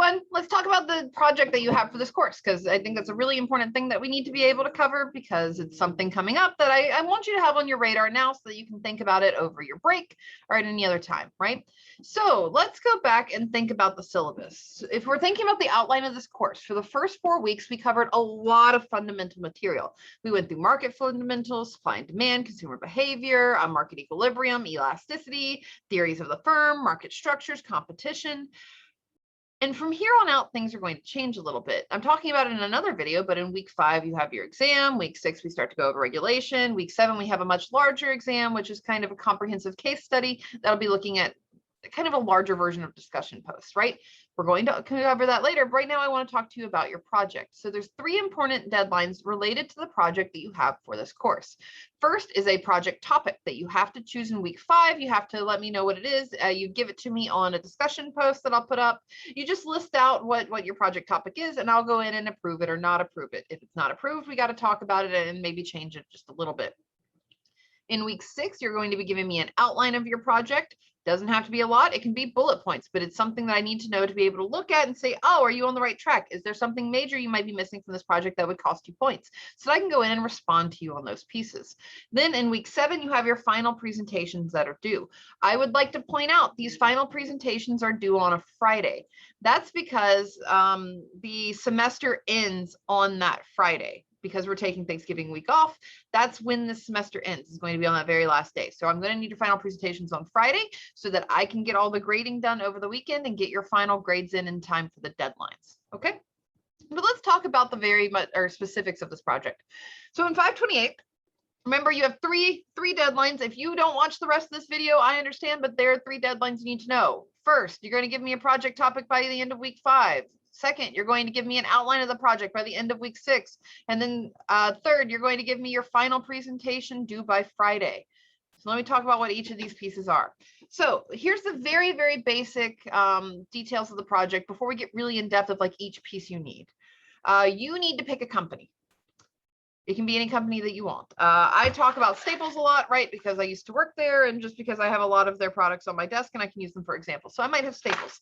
everyone. Let's talk about the project that you have for this course, because I think that's a really important thing that we need to be able to cover, because it's something coming up that I want you to have on your radar now so that you can think about it over your break or at any other time, right? So let's go back and think about the syllabus. If we're thinking about the outline of this course, for the first 4 weeks, we covered a lot of fundamental material. We went through market fundamentals, supply and demand, consumer behavior, market equilibrium, elasticity, theories of the firm, market structures, competition. And from here on out, things are going to change a little bit. I'm talking about it in another video, but in week 5, you have your exam. Week 6, we start to go over regulation. Week 7, we have a much larger exam, which is kind of a comprehensive case study that'll be looking at kind of a larger version of discussion posts, right? We're going to cover that later, but right now I want to talk to you about your project. So there's 3 important deadlines related to the project that you have for this course. First is a project topic that you have to choose in week 5. You have to let me know what it is. You give it to me on a discussion post that I'll put up. You just list out what your project topic is, and I'll go in and approve it or not approve it. If it's not approved, we got to talk about it and maybe change it just a little bit. In week 6, you're going to be giving me an outline of your project. Doesn't have to be a lot. It can be bullet points, but it's something that I need to know to be able to look at and say, oh, are you on the right track? Is there something major you might be missing from this project that would cost you points? So I can go in and respond to you on those pieces. Then in week 7, you have your final presentations that are due. I would like to point out these final presentations are due on a Friday. That's because the semester ends on that Friday. Because we're taking Thanksgiving week off, that's when the semester ends. It's going to be on that very last day. So I'm going to need your final presentations on Friday so that I can get all the grading done over the weekend and get your final grades in time for the deadlines. Okay. But let's talk about the specifics of this project. So in 528, remember, you have three deadlines. If you don't watch the rest of this video, I understand, but there are 3 deadlines you need to know. First, you're going to give me a project topic by the end of week 5. Second, you're going to give me an outline of the project by the end of week 6. And then third, you're going to give me your final presentation due by Friday. So let me talk about what each of these pieces are. So here's the very, very basic details of the project before we get really in depth of like each piece you need. You need to pick a company. It can be any company that you want. I talk about Staples a lot, right? Because I used to work there, and just because I have a lot of their products on my desk and I can use them for examples. So I might have Staples.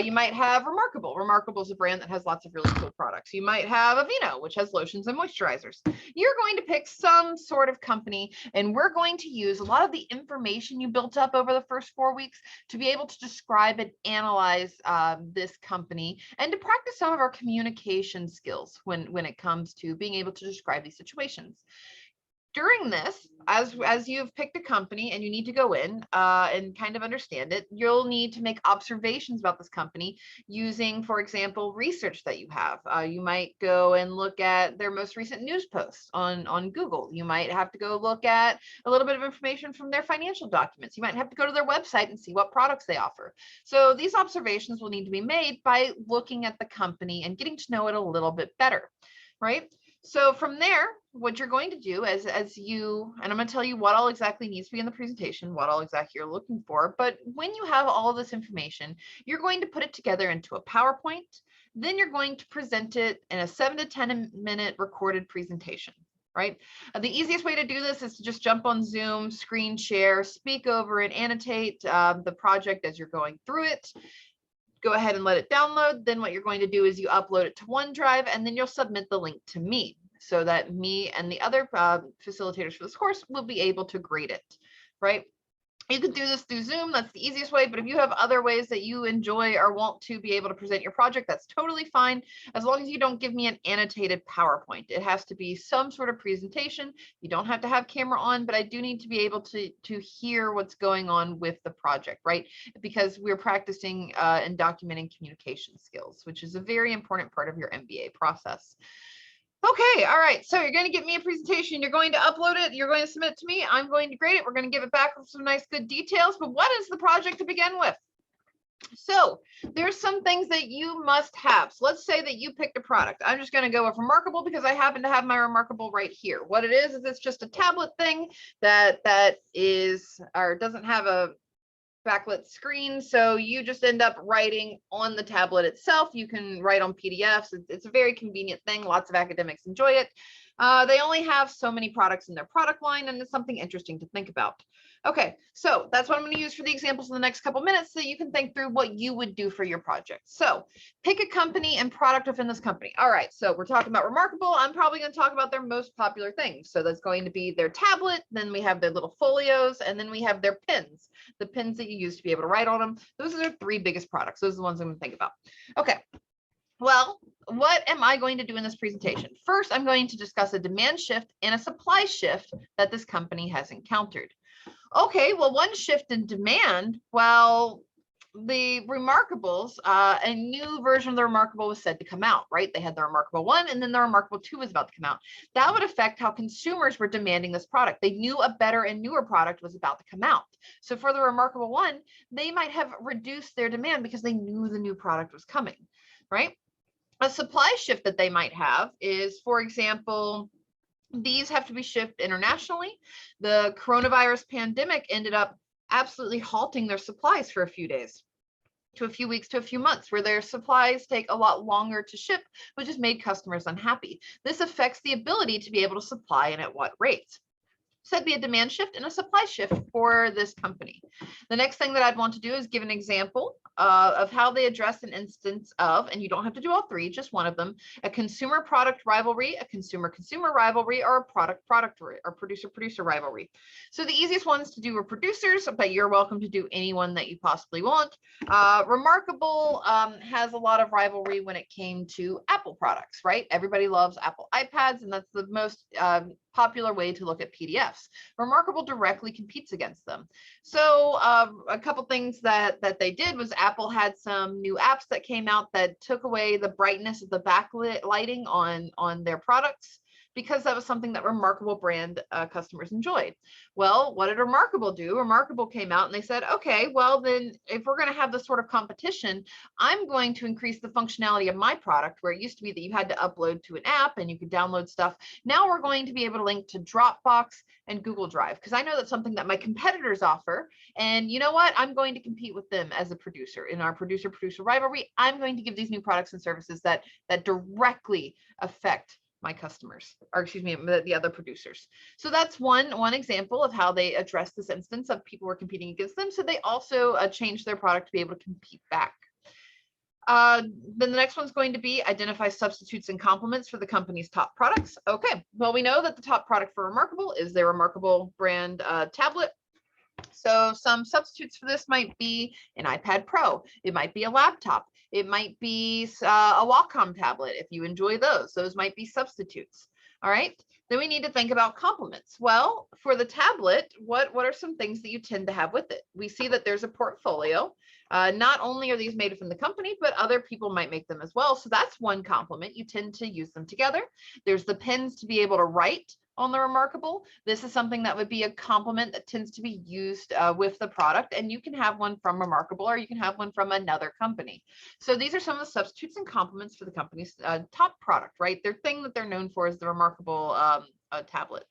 You might have Remarkable. Remarkable is a brand that has lots of really cool products. You might have Aveeno, which has lotions and moisturizers. You're going to pick some sort of company, and we're going to use a lot of the information you built up over the first 4 weeks to be able to describe and analyze this company and to practice some of our communication skills when it comes to being able to describe these situations. During this, as you've picked a company and you need to go in and kind of understand it, you'll need to make observations about this company using, for example, research that you have. You might go and look at their most recent news posts on Google. You might have to go look at a little bit of information from their financial documents. You might have to go to their website and see what products they offer. So these observations will need to be made by looking at the company and getting to know it a little bit better, right? So from there, what you're going to do and I'm going to tell you what all exactly needs to be in the presentation, what all exactly you're looking for. But when you have all of this information, you're going to put it together into a PowerPoint. Then you're going to present it in a 7 to 10 minute recorded presentation, right? The easiest way to do this is to just jump on Zoom, screen share, speak over and annotate the project as you're going through it. Go ahead and let it download. Then what you're going to do is you upload it to OneDrive, and then you'll submit the link to me so that me and the other facilitators for this course will be able to grade it, right? You can do this through Zoom. That's the easiest way. But if you have other ways that you enjoy or want to be able to present your project, that's totally fine. As long as you don't give me an annotated PowerPoint. It has to be some sort of presentation. You don't have to have camera on, but I do need to be able to hear what's going on with the project, right? Because we're practicing and documenting communication skills, which is a very important part of your MBA process. Okay, all right, so you're going to get me a presentation, you're going to upload it, you're going to submit it to me, I'm going to grade it, we're going to give it back with some nice good details, but what is the project to begin with? So there's some things that you must have. So let's say that you picked a product. I'm just going to go with Remarkable because I happen to have my Remarkable right here. What it is it's just a tablet thing that is or doesn't have a backlit screen, so you just end up writing on the tablet itself. You can write on PDFs. It's a very convenient thing. Lots of academics enjoy it. They only have so many products in their product line, and it's something interesting to think about. Okay, so that's what I'm going to use for the examples in the next couple minutes so you can think through what you would do for your project. So pick a company and product within this company. All right, so we're talking about Remarkable. I'm probably going to talk about their most popular things. So that's going to be their tablet, then we have their little folios, and then we have their pins, the pins that you use to be able to write on them. Those are their 3 biggest products. Those are the ones I'm going to think about. Okay. Well, what am I going to do in this presentation? First, I'm going to discuss a demand shift and a supply shift that this company has encountered. Okay, well, one shift in demand, well, the Remarkables, a new version of the Remarkable was said to come out, right? They had the Remarkable 1 and then the Remarkable 2 was about to come out. That would affect how consumers were demanding this product. They knew a better and newer product was about to come out. So for the Remarkable 1, they might have reduced their demand because they knew the new product was coming, right? A supply shift that they might have is, for example, these have to be shipped internationally. The coronavirus pandemic ended up absolutely halting their supplies for a few days, to a few weeks, to a few months, where their supplies take a lot longer to ship, which has made customers unhappy. This affects the ability to be able to supply and at what rates. So that'd be a demand shift and a supply shift for this company. The next thing that I'd want to do is give an example of how they address an instance of, and you don't have to do all 3, just one of them, a consumer product rivalry, a consumer consumer rivalry, or a product product or producer producer rivalry. So the easiest ones to do are producers, but you're welcome to do any one that you possibly want. Remarkable has a lot of rivalry when it came to Apple products, right? Everybody loves Apple iPads, and that's the most popular way to look at PDFs. Remarkable directly competes against them. So a couple things that they did was Apple had some new apps that came out that took away the brightness of the backlighting on their products, because that was something that Remarkable brand customers enjoyed. Well, what did Remarkable do? Remarkable came out and they said, okay, well then if we're going to have this sort of competition, I'm going to increase the functionality of my product, where it used to be that you had to upload to an app and you could download stuff. Now we're going to be able to link to Dropbox and Google Drive, because I know that's something that my competitors offer. And you know what? I'm going to compete with them as a producer. In our producer-producer rivalry, I'm going to give these new products and services that directly affect my customers, or excuse me, the other producers. So that's one example of how they address this instance of people were competing against them. So they also changed their product to be able to compete back. Then the next one's going to be identify substitutes and complements for the company's top products. Okay, well, we know that the top product for Remarkable is their Remarkable brand tablet. So some substitutes for this might be an iPad Pro. It might be a laptop. It might be a Wacom tablet. If you enjoy those might be substitutes. All right. Then we need to think about complements. Well, for the tablet, what are some things that you tend to have with it? We see that there's a portfolio. Not only are these made from the company, but other people might make them as well. So that's one complement. You tend to use them together. There's the pens to be able to write on the Remarkable. This is something that would be a complement that tends to be used with the product, and you can have one from Remarkable or you can have one from another company. So these are some of the substitutes and complements for the company's top product, right? Their thing that they're known for is the Remarkable tablet.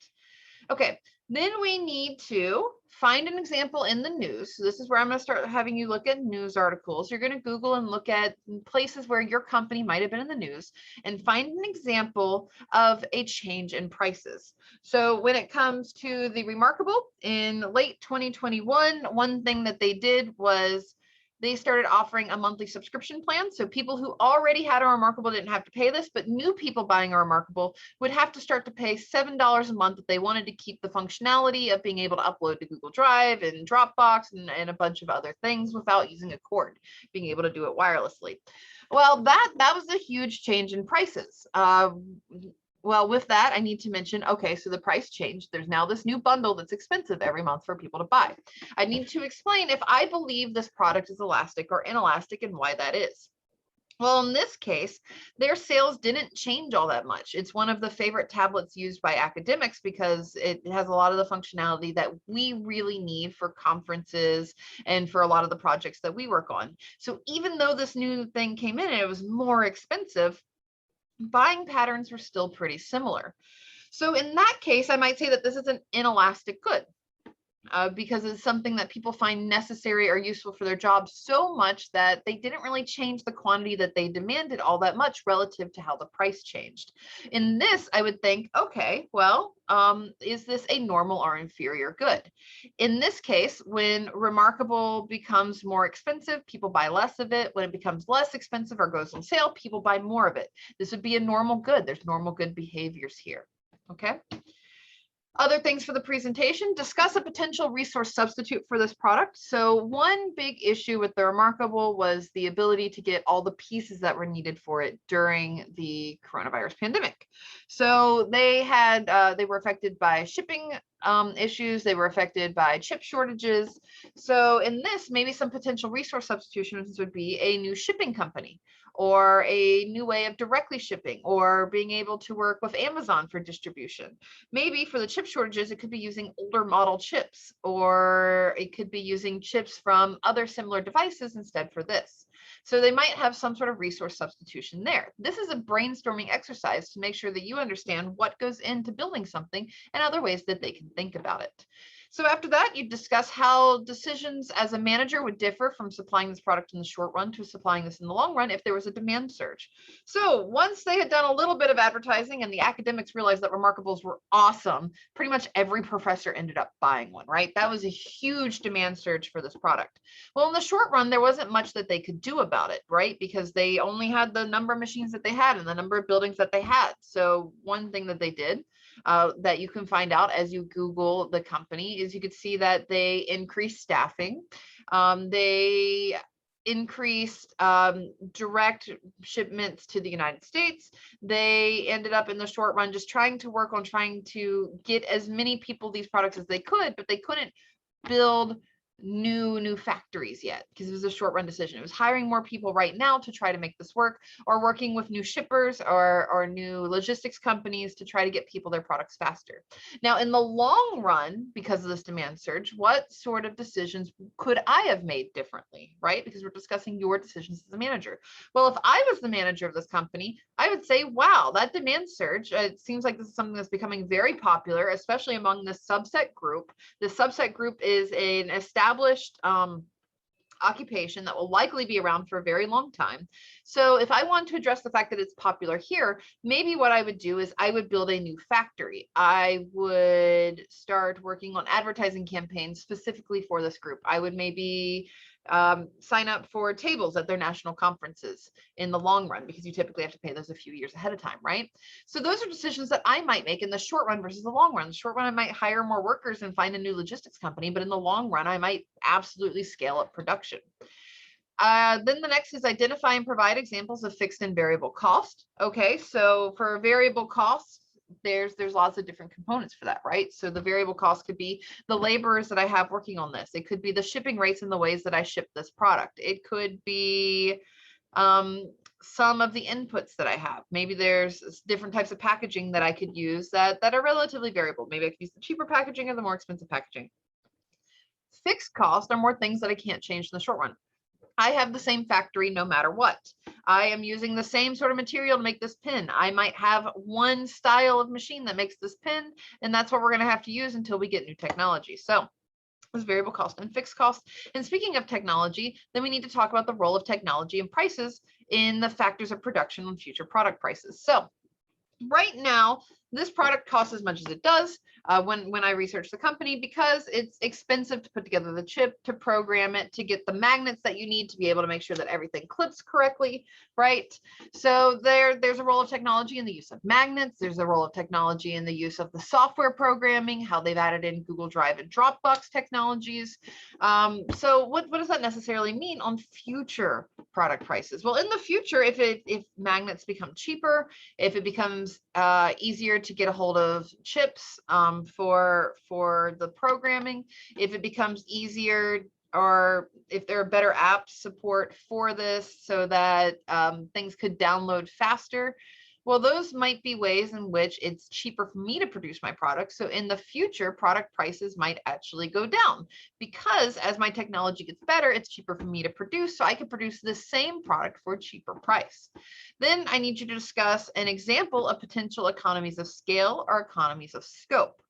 Okay, then we need to find an example in the news. So this is where I'm going to start having you look at news articles. You're going to Google and look at places where your company might have been in the news and find an example of a change in prices. So when it comes to the Remarkable, in late 2021, one thing that they did was they started offering a monthly subscription plan. So people who already had a Remarkable didn't have to pay this, but new people buying a Remarkable would have to start to pay $7 a month if they wanted to keep the functionality of being able to upload to Google Drive and Dropbox and a bunch of other things without using a cord, being able to do it wirelessly. Well, that was a huge change in prices. Well, with that, I need to mention, okay, so the price changed. There's now this new bundle that's expensive every month for people to buy. I need to explain if I believe this product is elastic or inelastic and why that is. Well, in this case, their sales didn't change all that much. It's one of the favorite tablets used by academics because it has a lot of the functionality that we really need for conferences and for a lot of the projects that we work on. So even though this new thing came in and it was more expensive, buying patterns were still pretty similar. So in that case, I might say that this is an inelastic good. because it's something that people find necessary or useful for their job so much that they didn't really change the quantity that they demanded all that much relative to how the price changed. In this, I would think, okay, well, is this a normal or inferior good? In this case, when remarkable becomes more expensive, people buy less of it. When it becomes less expensive or goes on sale, people buy more of it. This would be a normal good. There's normal good behaviors here. Okay. Other things for the presentation: discuss a potential resource substitute for this product. So one big issue with the Remarkable was the ability to get all the pieces that were needed for it during the coronavirus pandemic. So they were affected by shipping issues. They were affected by chip shortages. So in this, maybe some potential resource substitutions would be a new shipping company, or a new way of directly shipping, or being able to work with Amazon for distribution. Maybe for the chip shortages, it could be using older model chips, or it could be using chips from other similar devices instead for this. So they might have some sort of resource substitution there. This is a brainstorming exercise to make sure that you understand what goes into building something and other ways that they can think about it. So after that, you discuss how decisions as a manager would differ from supplying this product in the short run to supplying this in the long run if there was a demand surge. So once they had done a little bit of advertising and the academics realized that Remarkables were awesome, pretty much every professor ended up buying one, right? That was a huge demand surge for this product. Well, in the short run, there wasn't much that they could do about it, right? Because they only had the number of machines that they had and the number of buildings that they had. So one thing that they did that you can find out as you Google the company is you could see that they increased staffing. They increased direct shipments to the United States. They ended up in the short run just trying to get as many people these products as they could, but they couldn't build new factories yet because it was a short run decision. It was hiring more people right now to try to make this work, or working with new shippers or new logistics companies to try to get people their products faster. Now, in the long run, because of this demand surge, what sort of decisions could I have made differently, right? Because we're discussing your decisions as a manager. Well, if I was the manager of this company, I would say, wow, that demand surge, it seems like this is something that's becoming very popular, especially among this subset group. The subset group is an established occupation that will likely be around for a very long time. So if I want to address the fact that it's popular here, maybe what I would do is I would build a new factory. I would start working on advertising campaigns specifically for this group. I would maybe sign up for tables at their national conferences in the long run, because you typically have to pay those a few years ahead of time, right? So those are decisions that I might make in the short run versus the long run. In the short run, I might hire more workers and find a new logistics company, but in the long run, I might absolutely scale up production. Then the next is identify and provide examples of fixed and variable cost. Okay, so for variable costs, there's lots of different components for that, right? So the variable cost could be the laborers that I have working on this. It could be the shipping rates and the ways that I ship this product. It could be some of the inputs that I have. Maybe there's different types of packaging that I could use that are relatively variable. Maybe I could use the cheaper packaging or the more expensive packaging. Fixed costs are more things that I can't change in the short run. I have the same factory no matter what. I am using the same sort of material to make this pin. I might have one style of machine that makes this pin, and that's what we're going to have to use until we get new technology. So there's variable cost and fixed cost. And speaking of technology, then we need to talk about the role of technology and prices in the factors of production on future product prices. So right now, this product costs as much as it does when I research the company, because it's expensive to put together the chip, to program it, to get the magnets that you need to be able to make sure that everything clips correctly, right? So there's a role of technology in the use of magnets. There's a role of technology in the use of the software programming, how they've added in Google Drive and Dropbox technologies. So what does that necessarily mean on future product prices? Well, in the future, if magnets become cheaper, if it becomes easier to get a hold of chips for the programming, if it becomes easier, or if there are better app support for this so that things could download faster, well, those might be ways in which it's cheaper for me to produce my product. So in the future, product prices might actually go down, because as my technology gets better, it's cheaper for me to produce. So I can produce the same product for a cheaper price. Then I need you to discuss an example of potential economies of scale or economies of scope.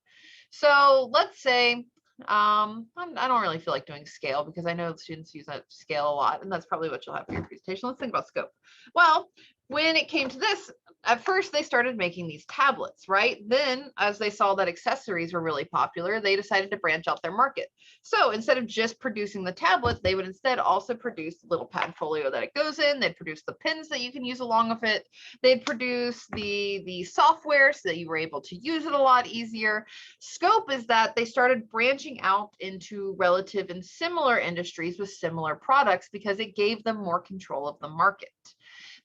So let's say I don't really feel like doing scale because I know the students use that scale a lot, and that's probably what you'll have for your presentation. Let's think about scope. Well, when it came to this, at first they started making these tablets, right? Then as they saw that accessories were really popular, they decided to branch out their market. So instead of just producing the tablets, they would instead also produce the little pad folio that it goes in. They'd produce the pins that you can use along with it. They'd produce the software so that you were able to use it a lot easier. Scope is that they started branching out into relative and similar industries with similar products because it gave them more control of the market.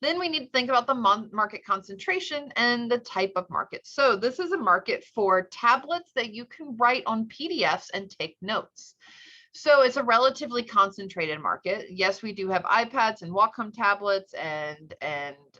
Then we need to think about the market concentration and the type of market. So this is a market for tablets that you can write on PDFs and take notes. So it's a relatively concentrated market. Yes, we do have iPads and Wacom tablets and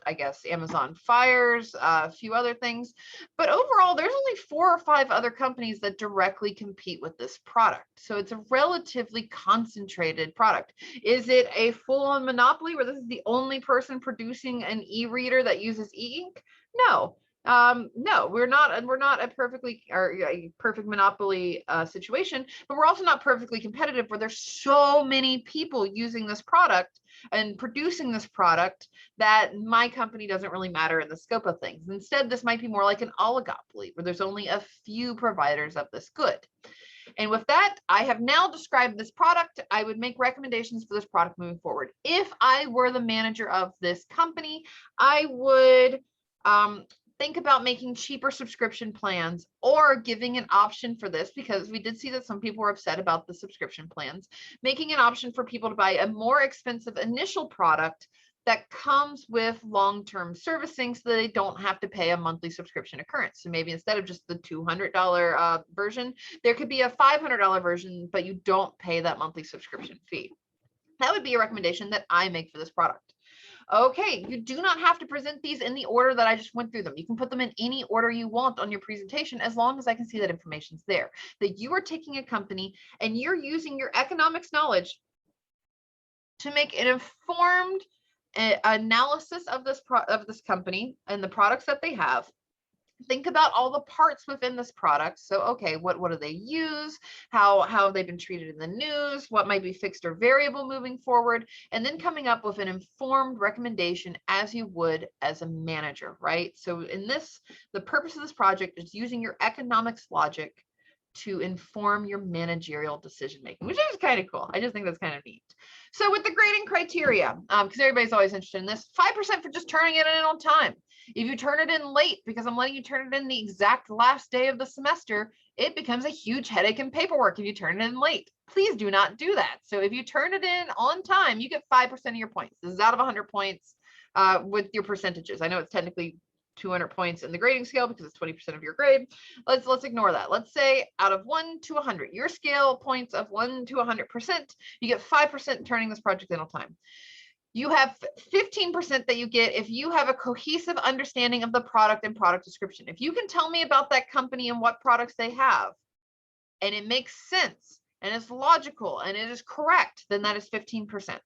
I guess Amazon Fires, a few other things. But overall, there's only 4 or 5 other companies that directly compete with this product. So it's a relatively concentrated product. Is it a full-on monopoly where this is the only person producing an e-reader that uses e-ink? No. No, we're not a perfect monopoly situation, but we're also not perfectly competitive where there's so many people using this product and producing this product that my company doesn't really matter in the scope of things. Instead, this might be more like an oligopoly where there's only a few providers of this good. And with that, I have now described this product. I would make recommendations for this product moving forward. If I were the manager of this company, I would think about making cheaper subscription plans or giving an option for this, because we did see that some people were upset about the subscription plans, making an option for people to buy a more expensive initial product that comes with long-term servicing so that they don't have to pay a monthly subscription occurrence. So maybe instead of just the $200 version, there could be a $500 version, but you don't pay that monthly subscription fee. That would be a recommendation that I make for this product. Okay, you do not have to present these in the order that I just went through them. You can put them in any order you want on your presentation as long as I can see that information's there. That you are taking a company and you're using your economics knowledge to make an informed analysis of this company and the products that they have. Think about all the parts within this product. So, okay, what do they use? How have they been treated in the news? What might be fixed or variable moving forward? And then coming up with an informed recommendation as you would as a manager, right? So in this, the purpose of this project is using your economics logic to inform your managerial decision making, which is kind of cool. I just think that's kind of neat. So with the grading criteria, because everybody's always interested in this, 5% for just turning it in on time. If you turn it in late because I'm letting you turn it in the exact last day of the semester, it becomes a huge headache and paperwork if you turn it in late. Please do not do that. So if you turn it in on time, you get 5% of your points. This is out of 100 points with your percentages. I know it's technically 200 points in the grading scale because it's 20% of your grade. Let's ignore that. Let's say out of 1 to 100, your scale points of 1 to 100%, you get 5% turning this project in on time. You have 15% that you get if you have a cohesive understanding of the product and product description. If you can tell me about that company and what products they have, and it makes sense, and it's logical, and it is correct, then that is 15%.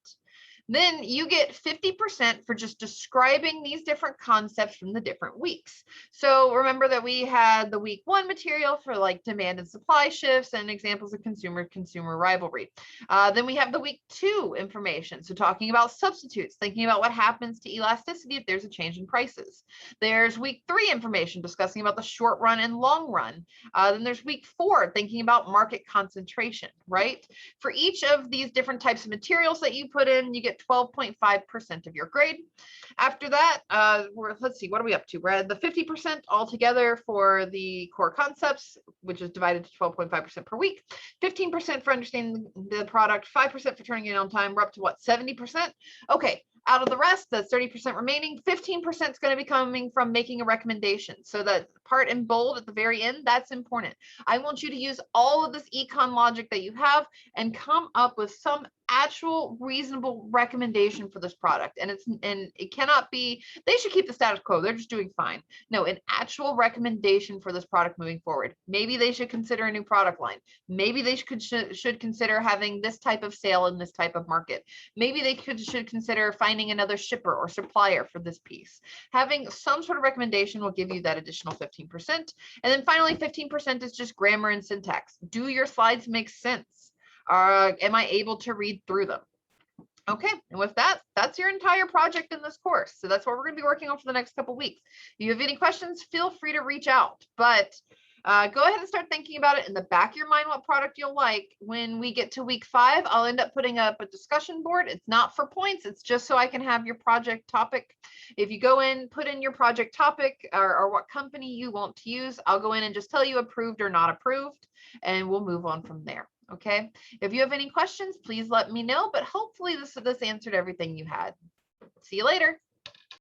Then you get 50% for just describing these different concepts from the different weeks. So remember that we had the week 1 material for like demand and supply shifts and examples of consumer rivalry. Then we have the week 2 information. So talking about substitutes, thinking about what happens to elasticity if there's a change in prices. There's week 3 information discussing about the short run and long run. Then there's week 4 thinking about market concentration, right? For each of these different types of materials that you put in, you get 12.5% of your grade. After that, let's see, what are we up to? We're at the 50% altogether for the core concepts, which is divided to 12.5% per week, 15% for understanding the product, 5% for turning it on time. We're up to what, 70%? Okay, out of the rest, that's 30% remaining. 15% is going to be coming from making a recommendation. So that part in bold at the very end, that's important. I want you to use all of this econ logic that you have and come up with some actual reasonable recommendation for this product. And it cannot be, they should keep the status quo. They're just doing fine. No, an actual recommendation for this product moving forward. Maybe they should consider a new product line. Maybe they should consider having this type of sale in this type of market. Maybe they should consider finding another shipper or supplier for this piece. Having some sort of recommendation will give you that additional 15%. And then finally, 15% is just grammar and syntax. Do your slides make sense? Am I able to read through them? Okay, and with that, that's your entire project in this course. So that's what we're going to be working on for the next couple of weeks. If you have any questions, feel free to reach out. But go ahead and start thinking about it in the back of your mind what product you'll like. When we get to week 5, I'll end up putting up a discussion board. It's not for points. It's just so I can have your project topic. If you go in, put in your project topic or what company you want to use, I'll go in and just tell you approved or not approved, and we'll move on from there. Okay, if you have any questions, please let me know, but hopefully this answered everything you had. See you later.